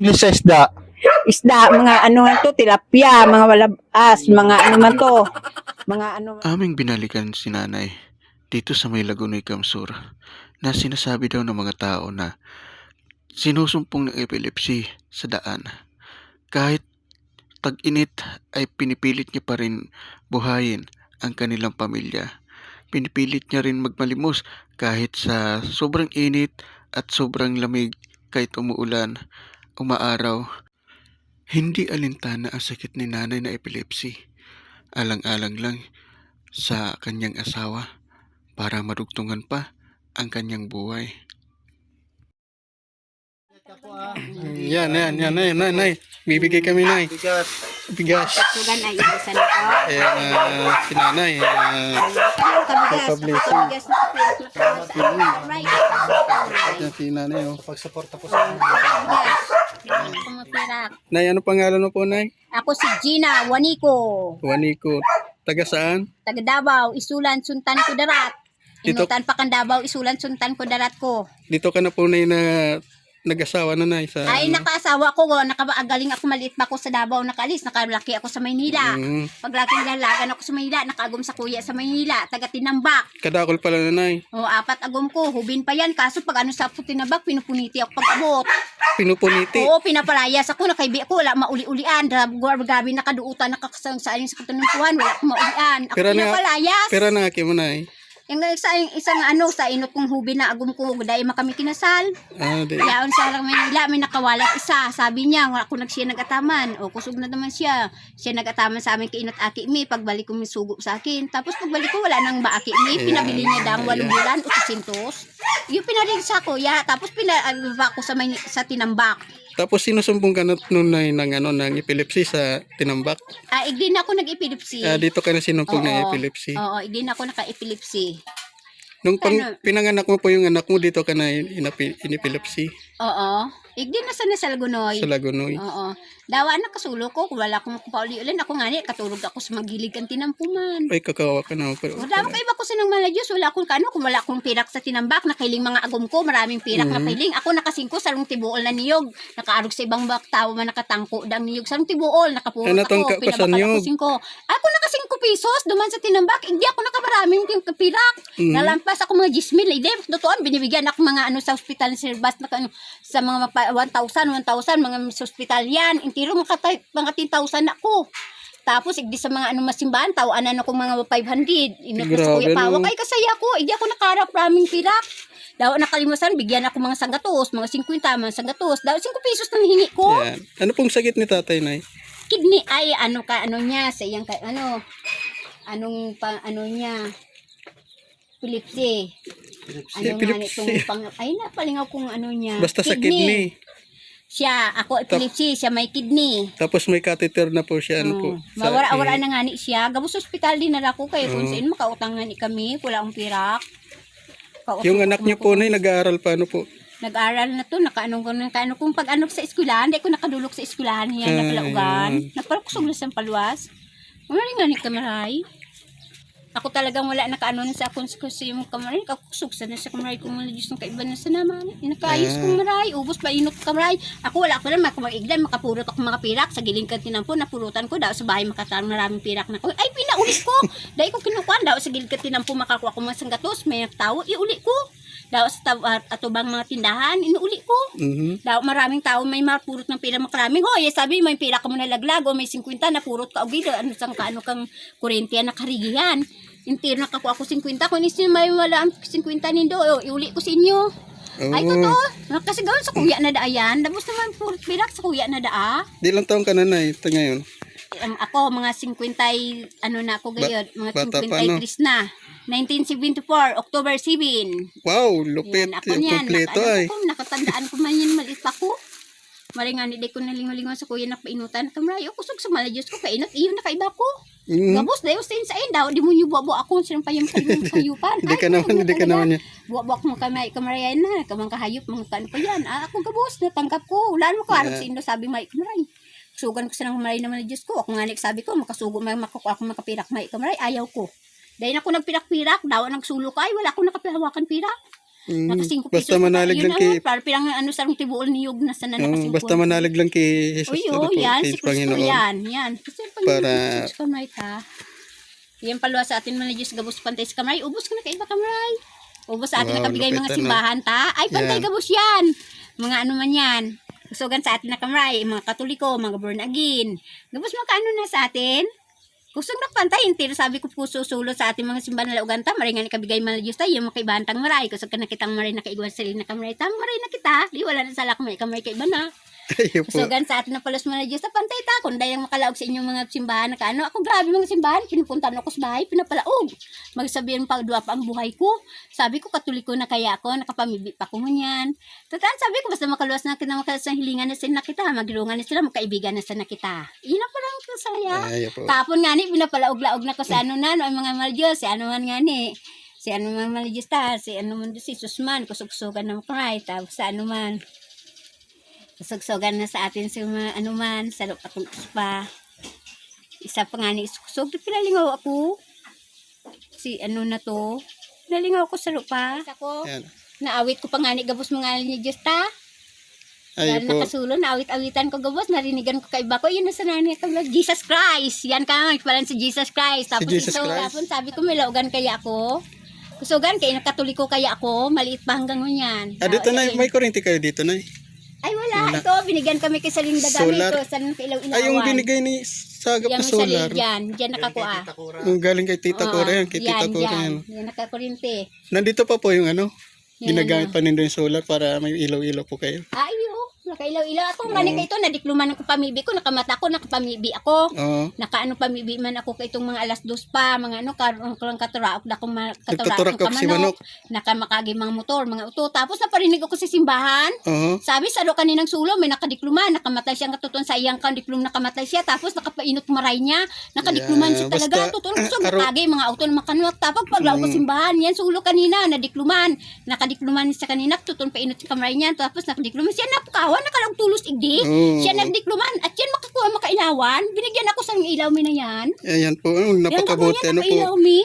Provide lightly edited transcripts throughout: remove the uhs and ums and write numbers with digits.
English sa isda. Isda, mga ano nga to, tilapia, mga walabas, mga ano man to. Mga ano. Aming binalikan si nanay dito sa may Lagunoy, Kamsur na sinasabi daw ng mga tao na sinusumpong ng epilepsy sa daan. Kahit tag-init ay pinipilit niya pa rin buhayin ang kanilang pamilya. Pinipilit niya rin magmalimos kahit sa sobrang init at sobrang lamig, kahit umuulan, umaaraw. Hindi alintana ang sakit ni nanay na epilepsy. Alang-alang lang sa kanyang asawa para marugtungan pa ang kanyang buhay. Yan, nay. Bibigay kami, nay. Bigas. Tugan ay ibisan ko. Ayan, si nanay. Pagka-blessing. Bigas na right. Yan si nanay, oh. Pagsuporta po sa Bigas. Kumapirak. Nay, ano pangalan mo po, nay? Ako si Gina Wanico. Juanico. Taga saan? Taga Davao, Isulan, Suntan ko darat. Dito- Inutan pa kan Davao, Isulan, Suntan ko darat ko. Dito ka na po, nay, na nag-asawa na, nay. Sa, Ay, nakasawa ko, galing ako, maliit pa ako sa Davao, nakaalis, nakalaki ako sa Maynila. Paglaki nilalagan ako sa Maynila, nakaagom sa kuya sa Maynila, taga Tinambak. Kadakol pala na, nay. O, 4 agom ko, hubin pa yan, kaso pag ano sa Tinambak, pinupuniti ako pag abot. Pinupuniti. Oo, pinapalayas ako, nakaibi ako, wala mauli-ulian, gabi nakaduutan, nakakasang sa sa katanungkuhan, wala akong maulian. Ako Pero na- pinapalayas. Pero na, mo, nay. Yung isang ano, sa inot kong hubin na agom ko, dahil makami kinasal. Di. Yaon sa lang Manila, may nakawalat isa. Sabi niya, wala ko siya nagataman. O, kusog na naman siya. Siya nagataman sa amin kainot aki mi. Pagbalik ko, may sugo sa akin. Tapos pagbalik ko, wala nang baaki mi. Pinabili niya dang 8 bulan, 800. Yung pinalig sa kuya. Tapos pinababa ko sa Tinambak. Tapos sinusumbong ka na nun, nay, ng epilepsy sa Tinambak. Igdi na ako nag-epilepsy. Dito ka na sinumpong ng Oo. epilepsy. Oo, igdi na ako naka-epilepsy. Nung Ano? pinanganak mo po yung anak mo, dito ka na in-epilepsy Oo. Igdi na sana sa Lagunoy. sa Lagunoy. Oo. Dawa na kasulo ko, kung wala akong pauli-ulan, ako nga katulog ako sa magilig ang tinampuman. Ay, kakawa ka na. Pero, O dawa kayo ba ko sinang maladyos, wala akong kano, kung wala akong pirak sa Tinambak, nakiling mga agom ko, maraming pirak na piling. Ako nakasingko, sarong tibuol na niyog, nakaarog sa ibang baktaw man nakatangko dang niyog, sarong tibuol, nakapurot Ano tong ako, kasan pinabakal niyog? ako singko. Ako naka 5 pesos, duman sa Tinambak, hindi ako nakamaraming pirak. Nalampas ako mga 10,000, hindi, totoo, binibigyan ako mga ano sa ospital, sirbas, sa mga 1,000, mga sa ospital yan, intiro mga 10,000 ako. Tapos, igdi sa mga masimbahan, tawaan ako mga 500. Inot ko sa Grabe, kuya Pawak. no? Ay, kasaya ko. Hindi ako nakarap raming pirak. Daw nakalimutan, bigyan ako mga sanggatos, mga 50, mga sanggatos. Daw 5 pesos nang hingi ko. yan. Ano pong sakit ni tatay, nay? Kidney, ay, ano niya, sa iyang, anong niya, epilepsy. Ano nga nitong ay, napalingaw kong ano niya. Basta sa kidney. Siya, ako epilepsy, siya may kidney. Tapos may catheter na po siya. Ano po? Mawara-wara na nga ni siya. Gabos ospital din na ako kayo kung saan makautang nga ni kami. Wala akong pirak. Yung anak niyo po, nay, nag-aaral pa, ano po? Nag-aral na to, nakaano kung pag sa eskwelahan, hindi ko nakadulok sa eskwelahan yan, nakalaugan. Napalusog na sa paluwas. Umaring nga ni kamaray. Ako talagang wala nakaano na sa akong yung kamaray. Kakusog sa nasa kamaray kung mga Diyos ng kaiba na sa naman. Nakayos kong maray. Ubos pa inot kamaray. Ako wala ko lang makamagigdan. Makapurot ako mga pirak. Sa giling kantinan po, napurutan ko. Daw sa bahay makatarang maraming pirak na ko. Ay, pinauli ko. Dahil ko kinukuhan. Daw sa giling kantinan po makakuha ko mga sanggatos. May nagtawo. Iuli ko. Daw sa atubang mga tindahan. Inuuli ko. Daw maraming tao may mapurot ng pira makaraming. Hoy, sabi may pira ka mo na laglag. O may 50 na purot ka. O gito. Ano kang kurente na karigihan. Intir na ako 50. Kung isin may wala ang 50 nindo, iuli ko sa inyo. Ay, totoo. Kasi gawin sa kuya na daayan. Tapos naman purot pirak sa kuya na daa. Di lang taong ka na, nay, ito ngayon. Ako, mga 50, na ako gayon. Mga bata pa, 53 na. 1974, October 7. Wow, lupit. Yan, ako Yung yan. kompleto ay. Nakatandaan ko man yan, maliit pa ko. Maringan, hindi ko nalingalingan sa kuya na painutan. Kamray, kusog sa maladyos ko, kainat, iyon nakaiba ko. Gabos, dayo sin sa daw, di mo nyo buwa akong sinang payang kayupan. Hindi ka naman niya. Buwa mo kamarayan na, kamang kahayop, mga kano pa yan. Ako gabos, natanggap ko. Wala mo ko, arap sa indo, sabi may kamaray. Sugan ko sinang kamaray naman na Diyos ko. Ako nga sabi ko, makasugo, makukuha ako makapirak may kamaray, ayaw ko. Dahil ako nagpirak-pirak, daw nagsulo ka, ay wala akong nakapihawakan pirak. Naka 5 Basta pesos pa manalig yun lang kay para pirang ano sarong tibuol niyog na sana naka 5. basta manalig lang kay Jesus Uy, ano po, yan, kay si Kristo Panginoon. yan. Kasi Para- Para kamay ta. Yan palwa sa atin mga Diyos gabos pantay sa kamay. Ubos ka na kay iba kamay. Ubos sa atin Wow, nakabigay mga lupit, ano? simbahan ta. Ay, pantay Yan. gabos yan. Mga ano man yan. Kusugan sa atin na kamay. Mga Katoliko, mga born again. Gabos makaano na sa atin. Kusog na pantay. Pero sabi ko po susulo sa ating mga simbahan na laugan ta. Maray nga ni kabigay mga Diyos tayo. Yung makaibantang maray. Kusog ka na kitang maray na kaigwan sa na kamay ta. Maray na kita. Di wala na sala kamay kay iba na. Ayun po. Kusugan sa atin na palos mga Diyos ta. Pantay ta. Kung dahil makalaog sa inyong mga simbahan na kaano. Ako grabe mga simbahan. Pinupunta ako sa bahay. Pinapalaog. Magsabihin pa dua pa ang buhay ko. Sabi ko Katoliko na kaya ako. Nakapamibi pa ko ngunyan. Tataan sabi ko basta makaluwas na kita. Makaluwas na hilingan na sila kita. Magilungan na sila. Magkaibigan na sila kita. Iyon na parang kasaya. Ayun po. Tapon nga ni, pinapalaog-laog na ko sa ano na, no, ang mga Maljos, si ano man nga ni, si ano man Maljos ta, si ano man si Susman, kusugsugan ng kamay, tapos sa ano man, kusugsugan na sa atin si mga ano man, sa lupatong pa. Isa pa nga ni, kusug, pinalingaw ako, si ano na to, pinalingaw ko sa lupa. Ako, Yan. naawit ko pa nga ni, gabos mga ni Diyos ta. Ayun Dahil po. nakasulo, naawit-awitan ko gabos, narinigan ko kay iba ko, yun na sa nanay ko, Jesus Christ, yan ka, palan si Jesus Christ, tapos Jesus ito, Christ. tapos sabi ko, may laugan kaya ako, kusugan, kaya nakatoliko kaya ako, maliit pa hanggang ngunyan. Dito na, may kuryente kayo dito na. Ay wala, Wala. ito, binigyan kami kay Saling Dagami, Solar. ito, saan kailaw-ilawan. Ay, yung binigay ni Saga pa Yan, solar. Diyan nakakuha. Yung galing kay Tita Oo, Cora yan, kay Tita Cora yan. Yan, nakakuryente. Nandito pa po yung ano, Yan, ginagamit pa nindo yung solar para may ilaw-ilaw po kayo. Ay, nakailaw-ilaw ako, manik ito, nadikluman ako pamibi ko, nakamata ko, nakapamibi ako. Oo. Nakaano pamibi man ako kay itong mga alas 2 pa, mga ano, karong katuraok na akong Nagtuturak katuraok ka si Manok. nakamakagi mga motor, mga uto. Tapos naparinig ako sa simbahan. Oo. Sabi sa do kaninang sulo, may nakadikluman, nakamatay siya, katutuan sa iyang kandiklum, nakamatay siya, tapos nakapainot maray niya, nakadikluman siya Yeah, talaga, basta, tutuan ko sa araw- makagi, mga auto na makanwak, tapos paglaw ko simbahan, yan sulo kanina, nadikluman, nakadikluman siya kanina, tutuan painot sa kamay niya, tapos nakadikluman siya, napakawan, nakalaog tulos igdi, Oo. siya nagdikluman, at yan makakuha makailawan, binigyan ako sa ilaw mi na yan, Ayan po, napakabuti. yan Ano po? napailaw mi,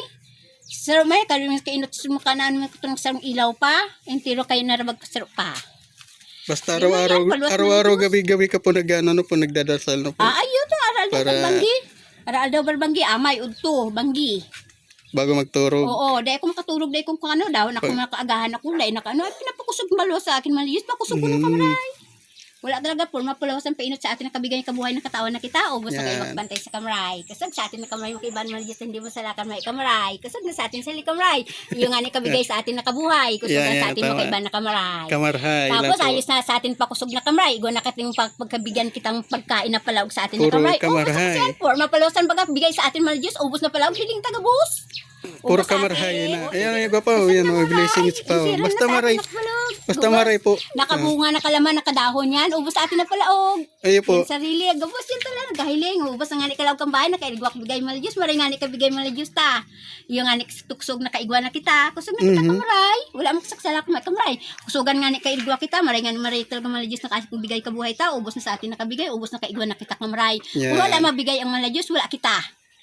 sir, may kalimang kainot sa makanan mo itong sarong ilaw pa, entero kayo narabag kasarap pa. Basta Di ba araw-araw, yan, paluwas ng araw-araw, Diyos? gabi-gabi ka po ano po, nagdadasal na po. Ayun to aral daw Para- banggi. Aral daw banggi, amay udto, banggi. Bago magturog. Oo, dahil ako makatulog, dahil kung ano daw, nakaagahan ako, dahil ano, ay pinapakusog malo sa akin, maliyos, pakusog ko ng kamaray. Wala talaga po, mapulawasan painot sa atin, nakabigay ng kabuhay ng katawan na kita, o gusto kayo Yan. magpantay sa kamaray. Kasag sa atin na kamaray, makiban maliyos, hindi mo salakan may kamaray. Kasag na sa atin sa kamaray. Yung nga ni kabigay sa atin na kabuhay, kusog Yan, na sa yan, atin tama. makiban na kamaray. Kamarhay lang Tapos po. ayos na sa atin pakusog na kamray. Igo na kating pagkabigyan kitang pagkain na palaog sa atin Puro na kamray. kamarhay. For mapalawasan baga bigay sa atin mga Diyos. Ubos na palaog hiling tagabus. Puro kamarhay na. Ayan, ayan pa, yan, may blessings pa. Basta maray. Basta maray po. Nakabunga, nakalaman, nakadahon yan. Ubos sa atin na palaog. Ayun po. Yung sarili, gabos yan talaga. Gahiling, ubos na nga ni kalaog kang bahay. Nakailigwak bigay mga Diyos. Maray nga ni kabigay mga Diyos ta. Yung nga ni tuksog na kaigwa na kita. Kusog na kita kamaray. Wala mo kasaksala kamaray. Kusugan nga ni kaigwa kita. Maray nga ni maray talaga mga Diyos na kasi kung bigay kabuhay ta. Ubos na sa atin nakabigay. Ubos na kaigwa na kita kamaray. Yan. Kung wala mabigay ang mga Diyos, wala kita.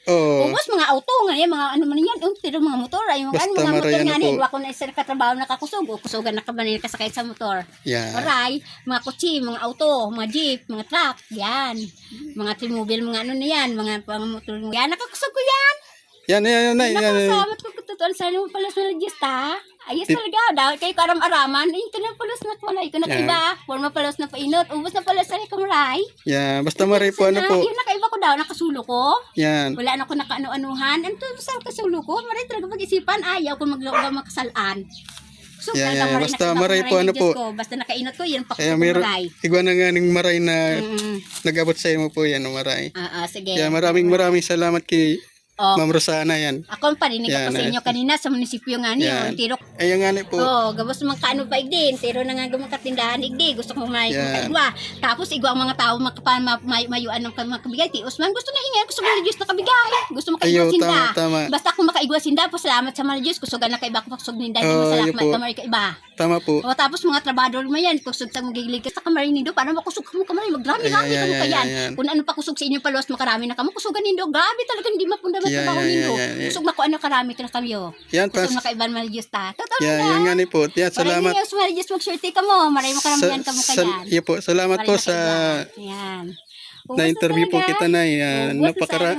Oo. Ubos mga auto nga yan, mga ano man yan, pero mga motor, ay mga, Basta mga motor maray, nga ano ni, po. iwa ko na isa katrabaho nakakusog, o kusugan na kabanay kasakay sa motor. Yan. Aray, mga kutsi, mga auto, mga jeep, mga truck, yan. Mga trimobile, mga ano na yan, mga motor, yan, nakakusog ko yan. Yan, yan, yan, yan. Nakasamat ko katutuan sa ano palas na lagis ta. Ayos talaga, dahil kayo karam-araman, ay ito na palas na wala, ito na kaiba, forma palas na painot, ubos na palas na kamaray. Yan, basta maray po, ano po. Yun nakaiba ko daw, nakasulo ko. Yan. Wala na ako nakaano-anuhan. Ano to sa kasulo ko? Maray talaga pag-isipan. Ayaw ko maglaga makasalaan. So, Yeah, talagang yeah, maray basta nakaiba ko, maray po, maray ano ng po. Diyos ko. Basta nakainot ko, yan pa Kaya ko meron, maray. igwa na nga ng maray na Mm. nag-abot sa mo po yan, no, maray. Sige. Kaya maraming salamat kay Oh, Ma'am Rosana yan. ako parinig Yan, ako sa inyo kanina sa munisipyo nga niyo. Yan. Tirok. Ayun nga ni po. Oh, gabos mga kaano pa igdin. Tiro na nga gumang katindahan igdi. Gusto ko may Yan. kaigwa. Tapos igwa ang mga tao mayuan ng makabigay. Tios man gusto na hinga. Gusto mo Diyos na kabigay. Gusto makaigwa Ayaw, sinda. tama, tama. Basta kung makaigwa sinda, pasalamat sa mga Diyos. Kusog na kaiba ko pagsog ninda. Di Oh, masalamat ayun po. kamay kaiba. Tama po. O tapos mga trabador mo yan, kusog sa magigilig ka sa kamay nindo para makusog mo kamay, magdrami-rami Ayan, ka mo ayan, kayan. ayan. Kung ano pa kusog sa inyo palos, makarami na kamo, kusugan nindo, grabe talaga hindi mapunda Yeah, magtrabaho yeah, ninyo. yeah, yeah. Kusog na ko ano karami ka na kayo. Yan, Kusog pas. na kaiban maligyos ta. Totoo Yeah, na. yan nga ni po. Yan, salamat. Maraming yung maligyos mag-shirty ka mo. Maraming karamihan ka mo kayan. Iya po, salamat po sa Yan. na-interview po kita na.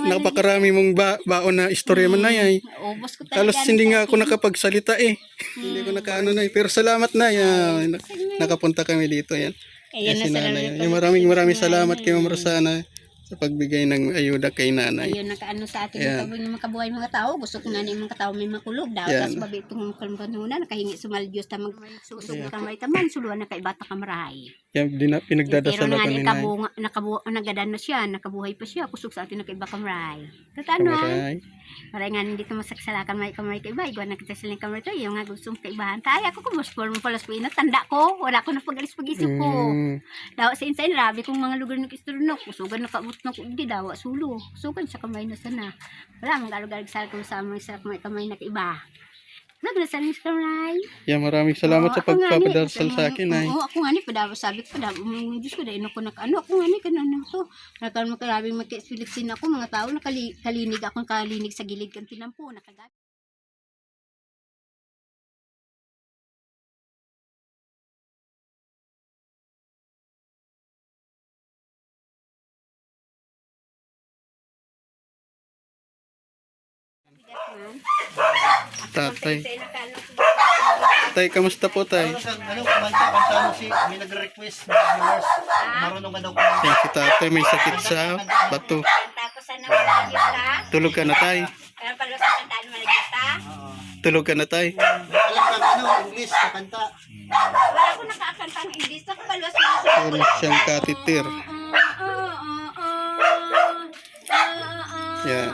Napakarami mong baon na istorya man na yan. Ubos ko talaga. Halos hindi nga ako nakapagsalita eh. Hindi ko nakaano na eh. Pero salamat na. Yan. Nakapunta kami dito. Yan. Ayan na Sinanay. Maraming salamat kay Ma'am Rosana sa pagbigay ng ayuda kay nanay. Ayun, nakaano sa atin Ayan. yung makabuhay mga tao. Gusto ko nga na yung mga tao may makulog. Daw, Ayan. tapos babi itong kalmkanuna, nakahingi sumal Diyos na magsusog ka may taman, suluan na kay bata ka maray. Yan, Pero pinagdadasal nga ako ni ni nanay. nagadan na siya, nakabuhay pa siya, kusog sa atin na kay baka maray. Tatano Kamaray. maray nga hindi ko masaksalakan may kamay kay iba, igwan na kita silang kamay to, yung nga gustong kaibahan. Tay, ako kumusfor mo pala sa tanda ko, wala ko na pag-alis pag-isip ko. Dawa sa insay, rabi kong mga lugar ng isturunok, kusugan na kaabot na ko, hindi dawa sulo. Kusugan sa kamay na sana. Wala, mag-alugalig sa akin sa mga kamay na kaiba. Naglasan sa kamay. Yan, maraming salamat Oo, sa ako nga ni, pagpapadasal sa akin ay. Oo, ako nga ni, padawa sabi ko, padawa, Diyos ko, dahil ako ano, ako nga ni, kanano to. Nagkaroon mo karabing magka-expilixin ako, mga tao, kalinig akong kalinig sa gilid kang tinampo, nakagat. Tatay. Tay, kamusta po tay? Kumanta kung si may nagre-request ng viewers. Marunong ka daw kumanta. Yan, si tatay may sakit sa bato. Kanta ko sana malagyos ka. Tulog ka na tay. Kaya pala sa kantaan malagyos ka. Tulog ka na tay. Alam ka na English na kanta. Wala ko nakakanta ng English. Ako pala sa Meron siyang katitir. Yan.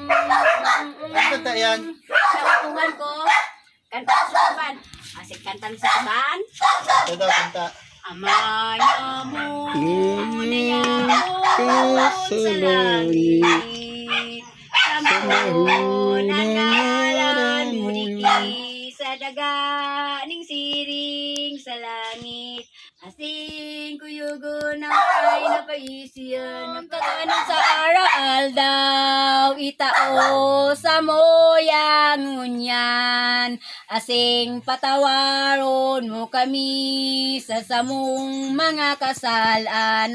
Ano kanta yan? Nakukuhan ko. Kanta ko sa kaban. Asik kanta sa kaban. Ito daw kanta. Amanya mo na yamo sa langit. Samahon ang ngalan mo di sa daga ning siring sa langit. Asing kuyugon ang ay napaisiyan. Nagkakanan sa araal daw itao sa moyang ngunyan. Asing patawaron mo kami sa samong mga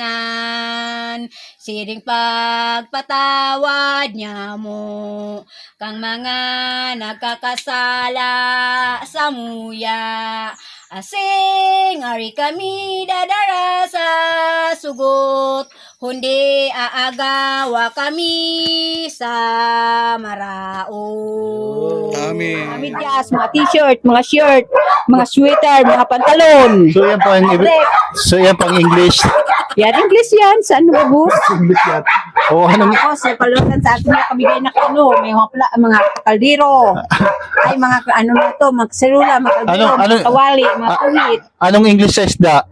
kasalanan. Siring pagpatawad niya mo kang mga nagkakasala sa muya. Asing ari kami dadara sa sugot, hundi aagawa kami sa marao. Amen. Mga medyas, mga t-shirt, mga shirt, mga sweater, mga pantalon. So yan pang English. Yan, English yan. Saan mo, boss? English yan. O anong Ako, sa palutan sa atin na kabigay na ano, may mga kaldero. Ay, mga ano na to, mga selula, mga kaldero, Ano- mga kawali, mga kulit. anong English sa isda?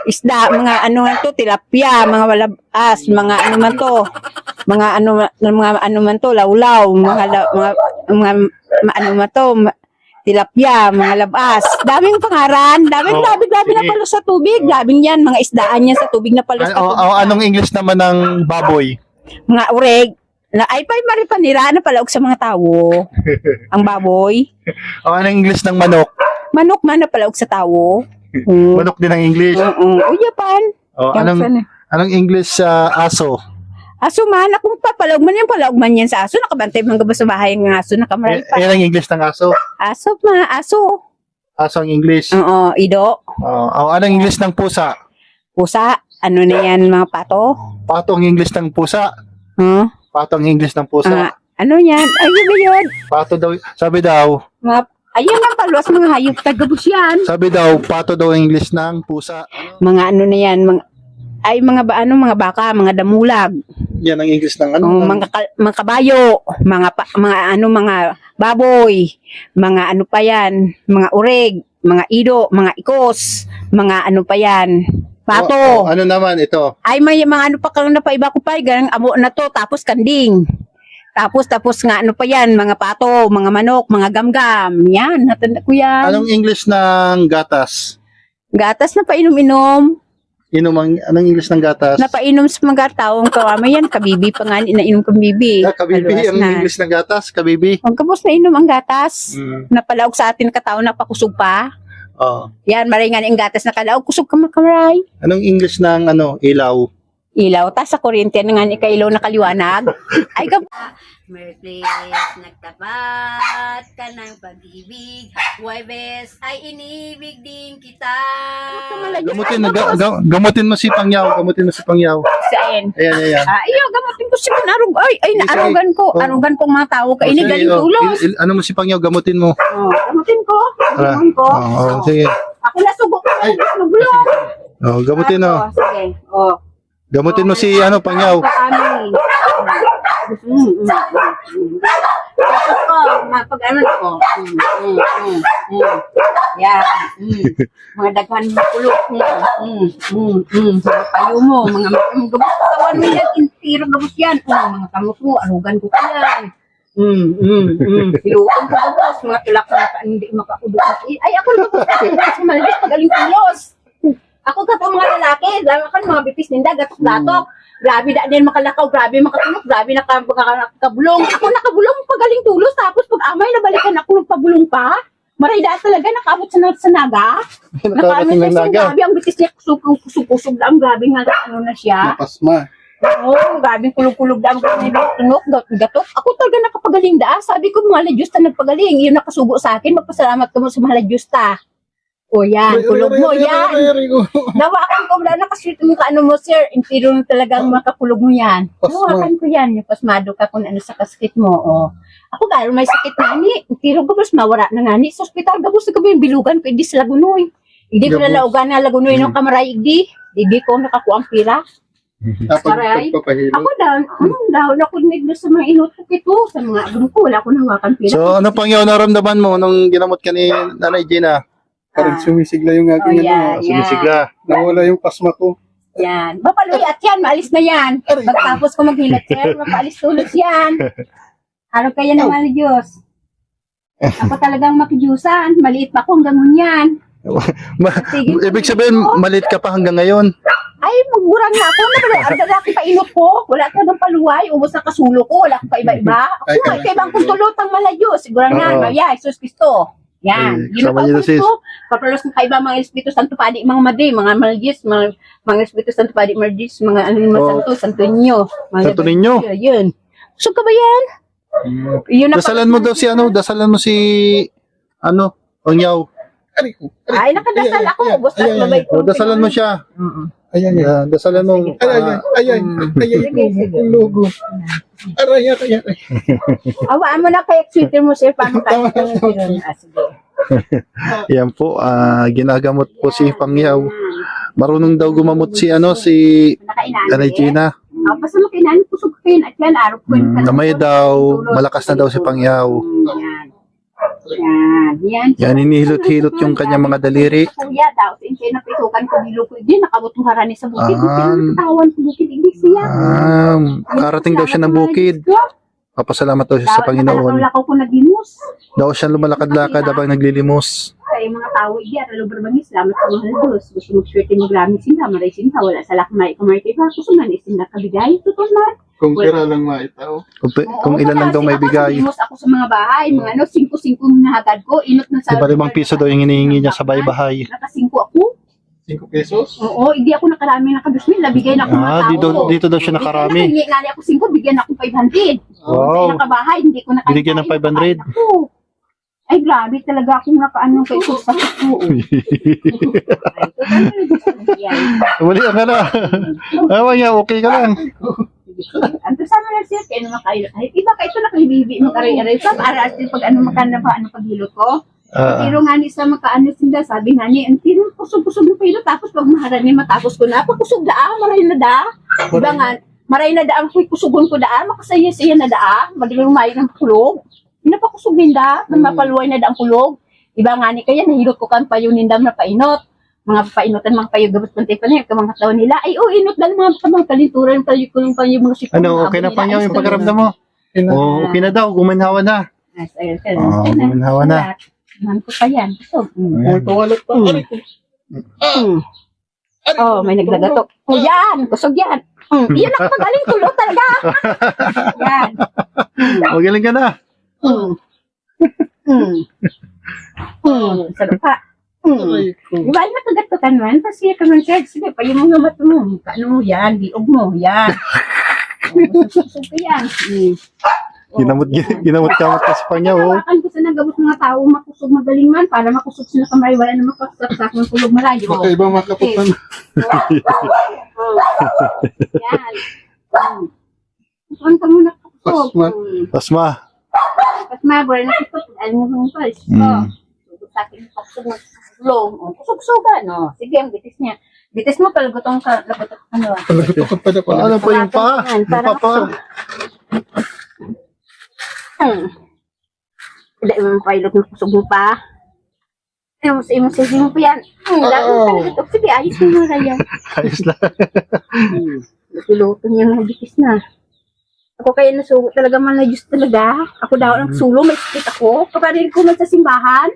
Isda, mga ano man to, tilapia, mga walabas, mga ano man to, mga ano man to, lawlaw, mga ano man to, tilapia, mga labas. Daming pangaran, daming Oh, gabi na sige. palo sa tubig, daming yan, mga isdaan yan sa tubig na palo sa tubig. Anong English naman ng baboy? Mga ureg, na ay pa maripanira na palaog sa mga tao. Ang baboy, O anong English ng manok? manok man na palaog sa tao. Manok din ang English. Uyapan. O anong English sa aso? Aso man, akong papalog man yan sa aso. Nakabantay mga gaba sa bahay ng aso, nakamaral pa. Yan ang English ng aso. Aso, mga aso. Aso ang English. Oo, ido. O anong English ng pusa? Pusa, ano na yan, mga pato. Pato ang English ng pusa. Huh? Pato ang English ng pusa. Ano yan? Ayun ba yun? Pato daw, sabi daw, Ayun ang paluwas, mga hayop, tagabus yan. sabi daw, pato daw ang English ng pusa. Mga ano na yan, mga baka, mga damulag. Yan ang English ng ano? Mga kabayo, mga baboy, mga ano pa yan, mga ureg, mga ido, mga ikos, mga ano pa yan, pato. Ano naman ito? Ay, may mga ano pa kang napaiba ko pa, ganang amo na to, tapos kanding. Tapos nga ano pa yan, mga pato, mga manok, mga gamgam. Yan, natanda ko yan. Anong English ng gatas? Gatas na painom-inom. Inom anong English ng gatas? Napainom sa mga taong kawama yan, kabibi pa nga, inainom kang bibi. Kabibi, Haluas ang na. English ng gatas, kabibi. Huwag kabos na inom ang gatas. Mm. Napalaog sa atin katao na pakusog pa. Oh. Yan, maray nga ang gatas na kalaog, kusog ka makamaray. Anong English ng ilaw? Ilaw, ta sa kuryente na nga ni kailaw na kaliwanag. Ay, Merkulis, nagtapat ka ng pag-ibig. Huwebes ay inibig din kita. Gamutin mo si Pangyaw, Saan? Ayan. Iyo, gamutin ko si Manarog. Ay, Sige, naarugan ko. Oh. Arugan kong mga tao. Kaini, Sige, galing tulos. ano mo si Pangyaw, gamutin mo. Gamutin ko. Gamutin ko. Sige. Ako nasubo ko. Ay. Nagulong. Gamutin mo. Sige. Gamutin mo si Pangyaw. Amin. Tapos ko, mapag-ano ko. Yan. Mga daghan mo kulok. Mga payo mo. Mga gabos katawan mo yan. Intiro gabos yan. Mga kamot mo. Arugan ko ka yan. Piluton ko gabos. Mga tulak na hindi makaudok. Ay, ako naman sa malis. Magaling tulos. Ako ka mga lalaki. Dami kan mga bipis ninda. Gatok-gatok. Grabe na din makalakaw, grabe makatulog, grabe nakabulong. Ako nakabulong pagaling tulos, tapos pag amay nabalikan ako nagpabulong pa. Maray daan talaga, nakaabot sa naga. Nakaabot na siya, grabe ang bitis niya, kusog-kusog lang, grabe nga ano na siya. Napasma. Oo, grabe kulog-kulog lang, tunok, gatok. Ako talaga nakapagaling da, sabi ko mga Diyos ta nagpagaling, yun nakasugo sa akin, magpasalamat ka mo sa mga Diyos ta. O yan, kulog mo, yan. Nawakan ko, wala nakasweet mo ka, ano mo, sir. Intiro mo talagang makakulog mo yan. Nawakan ko yan, yung pasmado ka kung ano sa kasakit mo. O. Ako gano'n may sakit na ni. Intiro ko, mas mawara na nga ni. Sa ospital, gabos na ka ba yung bilugan ko, hindi sa Lagunoy. Hindi ko na laugan na Lagunoy ng kamaray, hindi ko nakakuha ang pira. Maray. Ako daw, nakunig na sa mga inot ko ito, sa mga agong ko, wala ko nawakan pira. So, ano Pangyaw naramdaman mo nung ginamot ka ni Nanay Gina? Parang sumisigla yung aking Sumisigla. Nawala yung pasma ko. Yan. Mapaluy at yan, maalis na yan. Pagtapos ko maghilat, sir, mapaalis tulos yan. Ano kaya naman ni Diyos? Ako talagang makidyusan. Maliit pa ako hanggang ngunyan. Ibig sabihin, malit ka pa hanggang ngayon. Ay, magburang na ako. Ang lalaki pa inot ko. Wala ka ng paluway. Ubos na kasulo ko. Wala ko pa iba-iba. Ako nga, kaibang kong tulotang malayos. Sigurang nga, Maya, Jesus Cristo. Yan. Yun sama ang niyo na sis. ko. Papalos ng kaiba mga Espiritu Santo Padi, mga Madi, mga Malgis, mga Espiritu Santo Padi, Malgis, mga ano yung Santo, Santo Niño. Santo Niño? Yun. Gusto ka ba yan? Yun ang Dasalan mo daw si dasalan mo si Pangyaw. Ay, nakadasal ako. Basta mabait ko. Dasalan mo siya. Ayan. Dasalan mo. Ayan. Lugo. Aray. Awaan mo na kaya sweeter mo, sir. Paano tayo? Sige. Yan po, ginagamot po si Pangyaw. Marunong daw gumamot si Nanay Gina. Basta makinan, kusog kayo at yan, araw ko. Namay daw, malakas na daw si Pangyaw. Yan. Yan, hinihilot-hilot yung kanyang mga daliri. Kuya daw, since napitukan ko dilo ko din, nakabutong harani sa bukid. Ah. Tawan sa bukid, hindi siya. Karating daw siya ng bukid. Papasalamat daw siya sa Panginoon. Lakaw ko nagimus. Daw siya lumalakad-lakad habang naglilimos. Kaya mga tao, iya, ralo berbangis, salamat sa mga Diyos. Gusto mag-swerte mo gramin sinta, maray sinta, wala sa lakmay, kumay kayo, gusto nga ni sinta kabigay, tutol na. Kung pera lang maitaw. Kung ilan lang daw may bigay. Ako ako sa mga bahay, mga 5-5 na hagad ko, inot na sa... 5 piso daw yung hinihingi niya sa bahay-bahay. Naka-5 ako. 5 pesos? Oo, hindi ako nakarami na ka-2,000, nabigay na ako mga tao. Dito daw siya nakarami. Hindi nga ako 5, bigyan ako 500. Wow. Sa nakabahay, hindi ko nakain. Binigyan ng 500. Ako. Ay, grabe talaga akong nakaano kay ko sa ko. Wali ka na. Ewan niya, okay ka lang. Ang sana na siya, kaya naman kayo. Ay, iba kayo ito nakahibibi, makaray-aray. Sa maaras din pag ano makana pa, ano paghilot ko. Pero nga ni sa makaano sila, sabi nga ni, ang tiro, kusog-kusog na pahilot. Tapos pag maharani, matapos ko na, pagkusog da, maray na da. Diba nga, maray na da, ang kusugon ko da, makasaya-saya na da, madaling mayo ng kulog. Pinapakusog ninda, na mapaluway na da ang kulog. Diba nga ni, kaya nahilot ko kan payo nindam na painot. Mga painotan, mga payo gabas pantay pa niya, mga tao nila, ay inot dahil mga kalinturan, payo ko yung payo mga sipon. Okay na Pangyaw yung pagkaramdam mo? Okay na daw, gumanhawa na. Gumanhawa na. Nahan ko pa yan. Ay, kawalat pa. Oh, may naglagatok. Oh, yan. Kusog yan. Yan ang magaling tulo talaga. Yan. Magaling ka na. Sa lupa. Di ba, nakagatokan man? Kasi ka man siya. Sige, pa yung mga mata mo. Kaano mo yan? Diog mo. Yan. Kusog ka yan. Ginamot kamot ka sa pangyaw. Oh. Hawakan ko sa nagabot mga tao makusog magaling man para makusog sila kamay wala na makasaksak ng kulog malayo. Baka ibang makaputan. Yan. Kuhan ka muna kusog. Pasma. Pasma. Pasma, wala na kusog. Alam mo kung pa. Kusog sa akin kusog ng kulong. Kusog-sugan. Sige, ang bitis niya. Bitis mo palagotong ka. Ano? Palagutok pa na pala. Ano pa yung pa? Yung pa pa? Hindi mo pilot ng kusog mo pa. Ano mo sa imong sige mo pa yan. Lagi mo palagotong. Sige, ayos mo na yan. Ayos lang. Luto niya ng bitis na. Ako kaya nasugo talaga man na Diyos talaga. Ako daw ang sulo, may sakit ako. Kapatid ko man sa simbahan.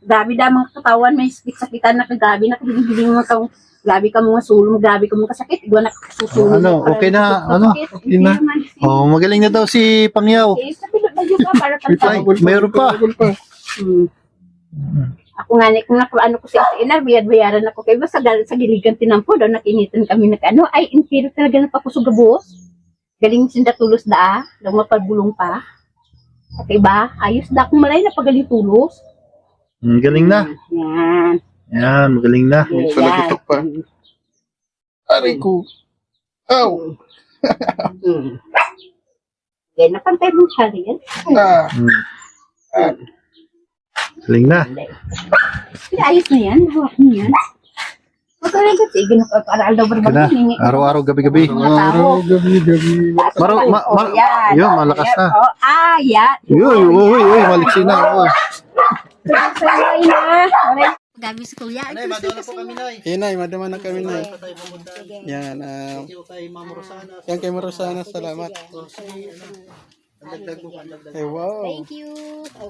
Grabe da mga katawan, may sakit-sakitan na kagabi, nakahiling-hiling mga kang grabe ka mga sulo, grabe ka mga kasakit. Igwa nakasusulo. Ano, okay na, okay na. Oh, magaling na daw si Pangyaw. Sa pilot na yun ka, para Ay, mayroon pa. Ako nga, kung ano ko siya sa ina, bayad-bayaran ako kayo. Sa giligan tinampo, daw nakinitan kami na ano, ay, impiro talaga na pakusugabos. Galing sinda tulos da, daw mapagbulong pa. Okay ba? Ayos da akong malay na pagaling tulos. Galing na. Yan. Yan, magaling na. Palagutok pa. Aray ko. Aw. Kaya napantay mo siya rin. Ah. Galing na. Kaya ayos na yan. Hawak niya yan. Magkaroon ka sige na para daw Ka na. Araw-araw, gabi-gabi. Araw, gabi. Yun, malakas na. Yan. Yun, uy, maliksi na. Oh. Gabi sa kuya. Nay, madala po kami, Nay. Nay, madama na kami na. Yan, Thank you kay Ma'am Rosana. yan kay Marosana, salamat. Ay, wow. Thank you.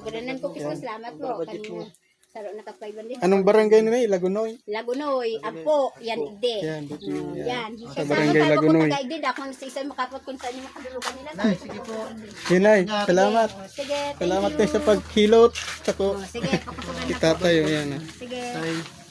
Gananan ko kasi salamat po. Kanina. Saro na kapayban din. Anong barangay nila? Lagunoy? Lagunoy, Ampo, yan igde. Yan, dito. Yan. Sa barangay Lagunoy. Kung taga-igde, ako sa isa makapot kung saan yung makadulukan nila. Sige po. Hinay, salamat. Sige, thank Salamat you. kayo sa paghilot. Ako, Sige, pakusugan na po. itatay, yan. Sige. Nay.